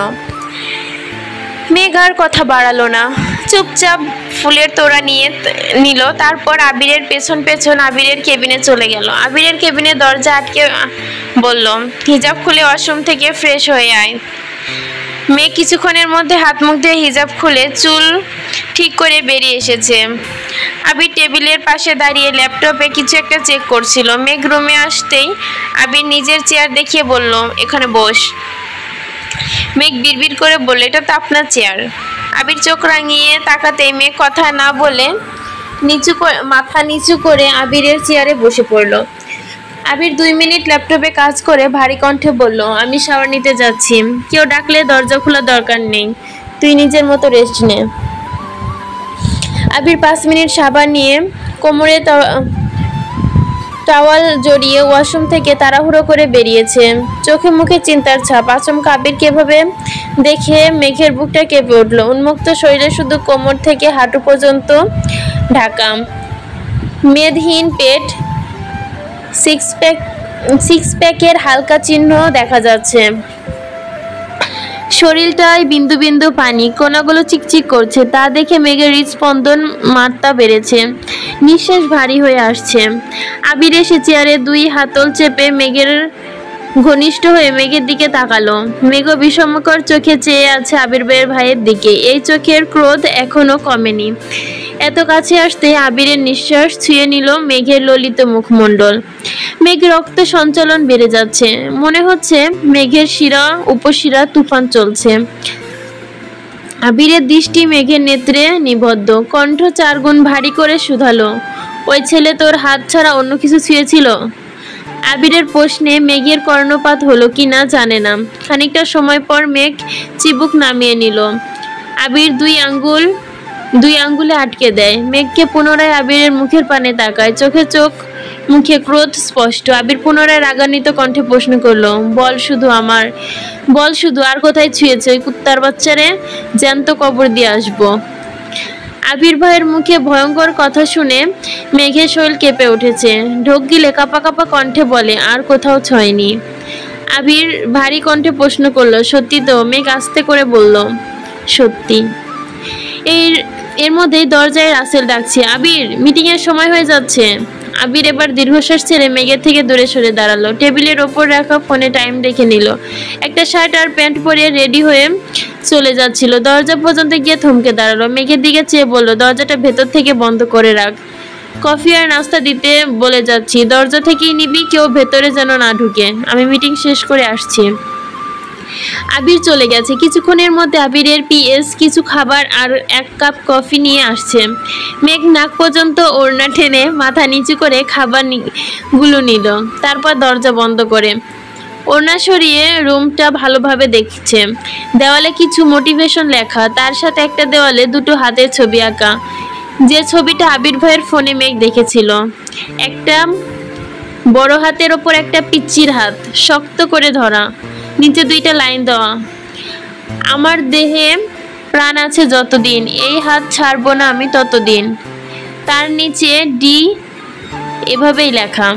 মেঘ আর কথা বাড়ালো না, চুপচাপ ফুলের তোড়া নিল। তারপর আবিরের পেছন পেছন আবিরের কেবিনে চলে গেল। আবিরের কেবিনে দরজা আটকে বলল, হিজাব খুলে ওয়াশরুম থেকে ফ্রেশ হয়ে আয়। মেঘ কিছুক্ষণের মধ্যে হাত মুখ দিয়ে হিজাব খুলে চুল ঠিক করে বেরিয়ে এসেছে। আবির টেবিলের পাশে দাঁড়িয়ে ল্যাপটপে কিছু একটা চেক করছিল। মেঘ রুমে আসতেই আবির নিজের চেয়ার দেখিয়ে বলল, এখানে বস। মেঘ বিড়বিড় করে বলল, এটা তো আপনার চেয়ার। আবির চোখ রাঙিয়ে তাকাতেই মেঘ কথা না বলে মাথা নিচু করে আবিরের চেয়ারে বসে পড়ল। আবির 2 মিনিট ল্যাপটপে কাজ করে ভারী কণ্ঠে বলল, আমি শাওয়ার নিতে যাচ্ছি, কেউ ডাকলে দরজা খোলার দরকার নেই, তুই নিজের মতো রেস্ট নে। আবির 5 মিনিট সাবান নিয়ে কোমরে টাওয়াল জড়িয়ে ওয়াশরুম থেকে তাড়াহুড়ো করে বেরিয়েছে। চোখে মুখে চিন্তার ছাপ। আচমকা আবিরকে এভাবে দেখে মেঘের বুকটা কেঁপে উঠল। উন্মুক্ত শরীরে শুধু কোমর থেকে হাঁটু পর্যন্ত ঢাকা, মেদহীন পেট, সিক্স প্যাকের হালকা চিহ্ন দেখা যাচ্ছে। শরীরটায় বিন্দু বিন্দু পানি, কোনাগুলো চিকচিক করছে। তা দেখে মেঘের হৃদস্পন্দন মাত্রা বেড়েছে, নিঃশ্বাস ভারী হয়ে আসছে। আবির এসে চেয়ারে 2 হাতল চেপে মেঘের ঘনিষ্ঠ হয়ে মেঘের দিকে তাকালো। মেঘ বিষমকর চোখে চেয়ে আছে আবির ভাইয়ের দিকে। এই চোখের ক্রোধ এখনো কমেনি। এত কাছে আসতে আবিরের নিঃশ্বাস ছুঁয়ে নিল মেঘের ললিত মুখমণ্ডল। মেঘ রক্ত সঞ্চালন বেড়ে যাচ্ছে। মনে হচ্ছে মেঘের শিরা উপশিরা তুফান চলছে। আবিরের দৃষ্টি মেঘের নেত্রে নিবদ্ধ, কণ্ঠ 4 গুণ ভারী করে শুধালো, ওই ছেলে তোর হাত ছাড়া অন্য কিছু ছুঁয়েছিল? আবিরের প্রশ্নে মেঘের কর্ণপাত হলো কিনা জানে না। খানিকটা সময় পর মেঘ চিবুক নামিয়ে নিল। আবির 2 আঙ্গুলে আটকে দেয়। মেঘকে পুনরায় আবিরের মুখের পানে তাকায়। চোখে চোখ, মুখে ক্রোধ স্পষ্ট। আবির পুনরায় রাগান্বিত কণ্ঠে প্রশ্ন করলো, বল শুধু আর কোথায় ছুঁয়েছে? ওই কুত্তার বাচ্চারে জ্যান্ত কবর দিয়ে আসবো। আবির ভাইয়ের মুখে ভয়ঙ্কর কথা শুনে মেঘের শরীর কেঁপে উঠেছে। ঢোক গিলে কাঁপা কাঁপা কণ্ঠে বলে, আর কোথাও ছয়নি। আবির ভারী কণ্ঠে প্রশ্ন করলো, সত্যি তো? মেঘ আস্তে করে বলল, সত্যি। এর মধ্যেই দরজায় রাসেল ডাকছে, আবির, মিটিং এর সময় হয়ে যাচ্ছে। আবির এবার দীর্ঘশ্বাস ছেড়ে মেঘের থেকে দূরে সরে দাঁড়ালো। টেবিলের ওপর রাখা ফোনে টাইম দেখে নিল। একটা শার্ট আর প্যান্ট পরে রেডি হয়ে চলে যাচ্ছিল। দরজা পর্যন্ত গিয়ে থমকে দাঁড়ালো। মেঘের দিকে চেয়ে বলল, দরজাটা ভেতর থেকে বন্ধ করে রাখ। কফি আর নাস্তা দিতে বলে যাচ্ছি, দরজা থেকেই নিবি, কেউ ভেতরে যেন না ঢুকে। আমি মিটিং শেষ করে আসছি। আবির চলে গেছে। কিছুক্ষণের মধ্যে আবিরের পিএস কিছু খাবার আর 1 কাপ কফি নিয়ে আসছে। মেঘ নাক পর্যন্ত ওড়না টেনে মাথা নিচু করে খাবারগুলো নিল। তারপর দরজা বন্ধ করে ওড়না সরিয়ে রুমটা ভালোভাবে দেখছে। দেওয়ালে কিছু মোটিভেশন লেখা, তার সাথে একটা দেওয়ালে 2টো হাতের ছবি আঁকা। যে ছবিটা আবির ভাইয়ের ফোনে মেঘ দেখেছিল। একটা বড় হাতের ওপর একটা পিচ্চির হাত শক্ত করে ধরা, নিচে 2টা লাইন দেওয়া, আমার দেহে প্রাণ আছে যতদিন, এই হাত ছাড়বো না আমি ততদিন। তার নিচে ডি এভাবেই লেখা।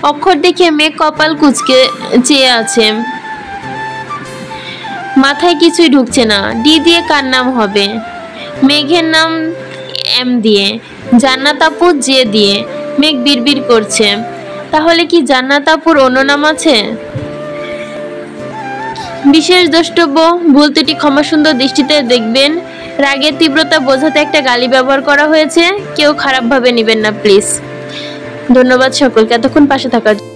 অক্ষর দেখে মেঘ কপাল কুঁচকে চেয়ে আছে। মাথায় কিছুই ঢুকছে না। ডি দিয়ে কার নাম হবে? মেঘের নাম এম দিয়ে, জান্নাত আপু জে দিয়ে। মেঘ বিড়বিড় করছে, তাহলে কি জান্নাত আপুর অন্য নাম আছে? বিশেষ দ্রষ্টব্য, ভুল ত্রুটি ক্ষমাসুন্দর দৃষ্টিতে দেখবেন। রাগের তীব্রতা বোঝাতে একটা গালি ব্যবহার করা হয়েছে, কেউ খারাপভাবে নেবেন না প্লিজ। ধন্যবাদ সকলকে এতক্ষণ পাশে থাকার জন্য।